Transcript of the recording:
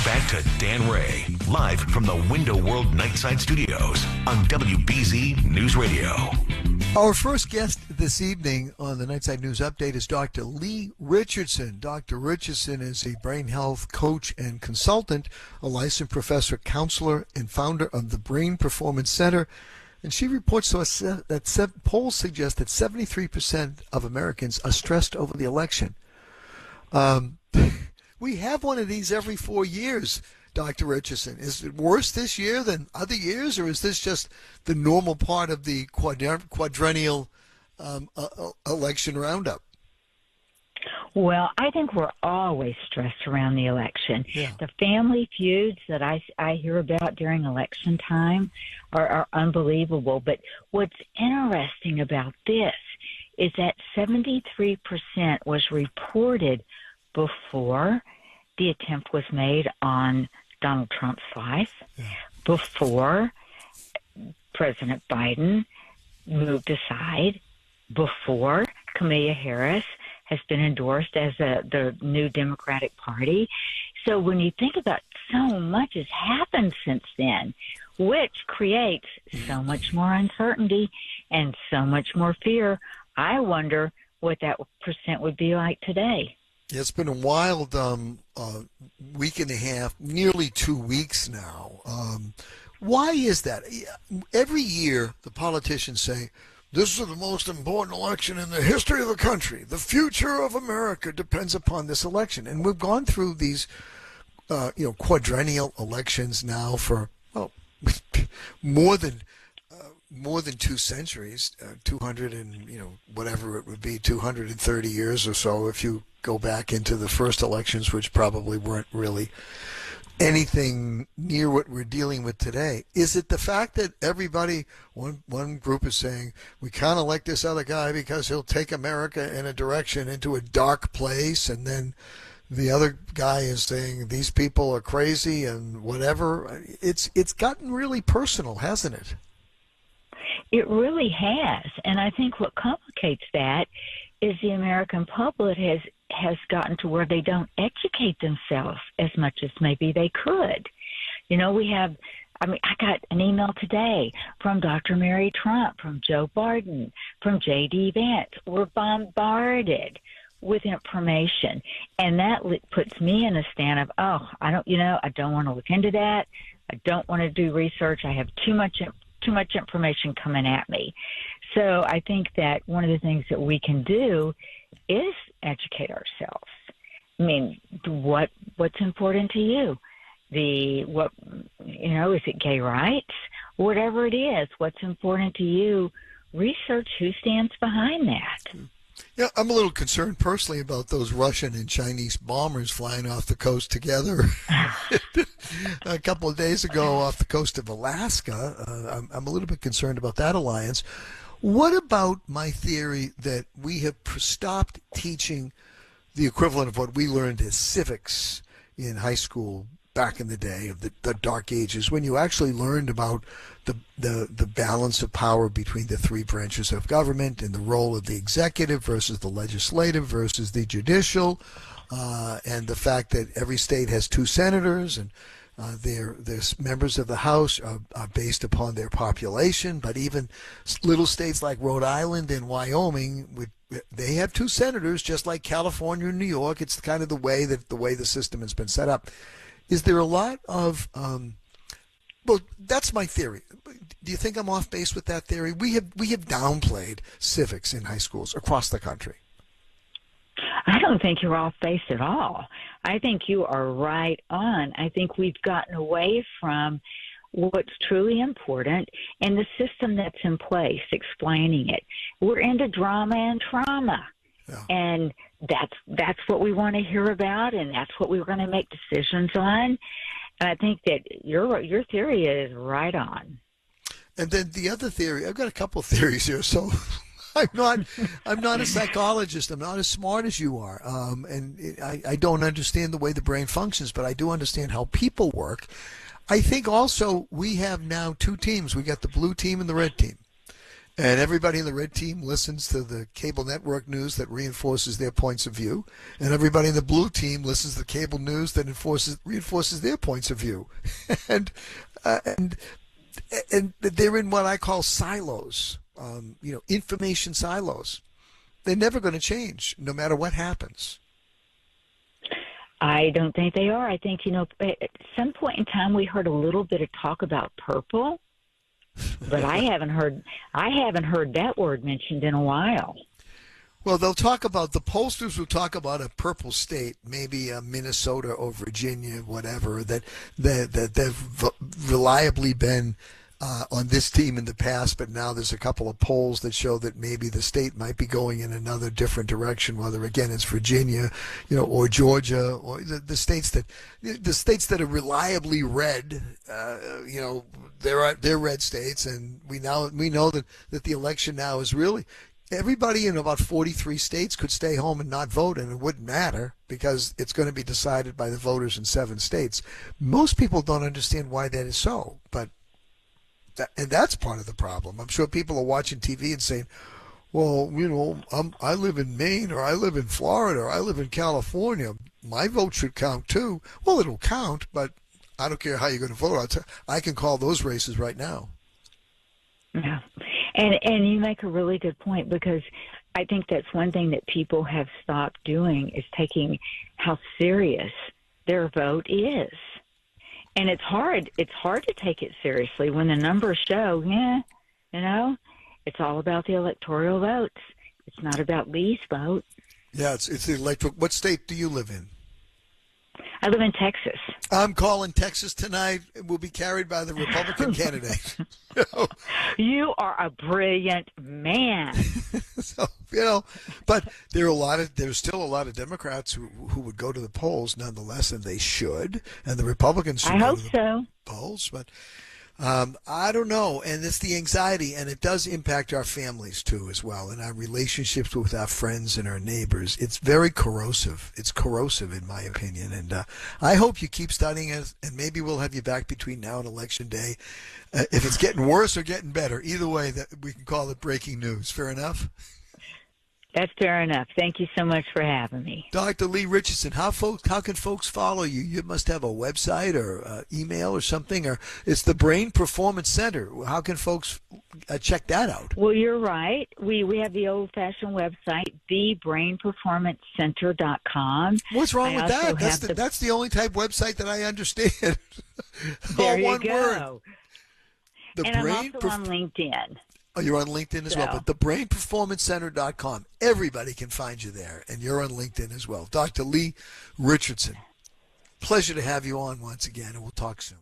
back to Dan Ray, live from the Window World Nightside Studios on WBZ News Radio. Our first guest this evening on the Nightside News Update is Dr. Leigh Richardson. Dr. Richardson is a brain health coach and consultant, a licensed professor, counselor, and founder of the Brain Performance Center. And she reports to us that polls suggest that 73% of Americans are stressed over the election. We have one of these every 4 years, Dr. Richardson. Is it worse this year than other years, or is this just the normal part of the quadrennial election roundup? Well, I think we're always stressed around the election. Yeah. The family feuds that I hear about during election time are unbelievable. But what's interesting about this is that 73% was reported before the attempt was made on Donald Trump's life, before President Biden moved aside, before Kamala Harris has been endorsed as the new Democratic Party. So when you think about so much has happened since then, which creates so much more uncertainty and so much more fear, I wonder what that percent would be like today. It's been a wild week and a half, nearly 2 weeks now. Why is that? Every year, the politicians say, this is the most important election in the history of the country. The future of America depends upon this election. And we've gone through these, quadrennial elections now for, more than 2 centuries, 200 and, whatever it would be, 230 years or so if you go back into the first elections, which probably weren't really anything near what we're dealing with today. Is it the fact that everybody, one group is saying, we can't elect this other guy because he'll take America in a direction into a dark place, and then the other guy is saying these people are crazy and whatever? It's gotten really personal, hasn't it? It really has. And I think what complicates that is the American public has gotten to where they don't educate themselves as much as maybe they could. I got an email today from Dr. Mary Trump, from Joe Biden, from J.D. Vance. We're bombarded with information. And that puts me in a stand of, I don't want to look into that. I don't want to do research. I have too much information coming at me. So I think that one of the things that we can do is educate ourselves. I mean, what's important to you? Is it gay rights? Whatever it is, what's important to you? Research who stands behind that. Yeah, I'm a little concerned personally about those Russian and Chinese bombers flying off the coast together. A couple of days ago off the coast of Alaska. I'm a little bit concerned about that alliance. What about my theory that we have stopped teaching the equivalent of what we learned as civics in high school back in the day of the dark ages, when you actually learned about the balance of power between the three branches of government and the role of the executive versus the legislative versus the judicial, and the fact that every state has 2 senators and their members of the House are based upon their population, but even little states like Rhode Island and Wyoming, they have 2 senators, just like California and New York. It's kind of the way the system has been set up. Is there a lot of well, that's my theory. Do you think I'm off base with that theory? We have downplayed civics in high schools across the country. I don't think you're off base at all. I think you are right on. I think we've gotten away from what's truly important and the system that's in place, explaining it. We're into drama and trauma. Yeah. And that's what we want to hear about, and that's what we're going to make decisions on. And I think that your theory is right on. And then the other theory, I've got a couple of theories here. So I'm not a psychologist. I'm not as smart as you are, and I don't understand the way the brain functions, but I do understand how people work. I think also we have now 2 teams. We got the blue team and the red team. And everybody in the red team listens to the cable network news that reinforces their points of view. And everybody in the blue team listens to the cable news that reinforces their points of view. and they're in what I call silos, information silos. They're never going to change, no matter what happens. I don't think they are. I think, at some point in time we heard a little bit of talk about purple, but I haven't heard that word mentioned in a while. Well, the pollsters will talk about a purple state, maybe Minnesota or Virginia, whatever, that they've reliably been on this team in the past, but now there's a couple of polls that show that maybe the state might be going in another different direction, whether again it's Virginia, or Georgia, or the states that are reliably red, they're red states, and we know that the election now is really everybody in about 43 states could stay home and not vote, and it wouldn't matter because it's going to be decided by the voters in 7 states. Most people don't understand why that is so, and that's part of the problem. I'm sure people are watching TV and saying, well, I live in Maine, or I live in Florida, or I live in California. My vote should count too. Well, it'll count, but I don't care how you're going to vote. I can call those races right now. Yeah. And you make a really good point, because I think that's one thing that people have stopped doing is taking how serious their vote is. And it's hard to take it seriously when the numbers show, it's all about the electoral votes. It's not about Leigh's vote. Yeah, it's the electoral. What state do you live in? I live in Texas. I'm calling Texas tonight. It will be carried by the Republican candidate. You are a brilliant man. But there's still a lot of Democrats who would go to the polls nonetheless, and they should, and the Republicans should go to the polls. But I don't know, and it's the anxiety, and it does impact our families too as well, and our relationships with our friends and our neighbors. It's very corrosive. It's corrosive, in my opinion, and I hope you keep studying it, and maybe we'll have you back between now and Election Day. If it's getting worse or getting better, either way, that we can call it breaking news. Fair enough? That's fair enough. Thank you so much for having me. Dr. Leigh Richardson, how can folks follow you? You must have a website or email or something, or it's the Brain Performance Center. How can folks check that out? Well, you're right. We have the old-fashioned website, thebrainperformancecenter.com. What's wrong with that? That's the only type website that I understand. There one you go. word. I'm also on LinkedIn. Oh, you're on LinkedIn as well, but thebrainperformancecenter.com. Everybody can find you there, and you're on LinkedIn as well. Dr. Leigh Richardson, pleasure to have you on once again, and we'll talk soon.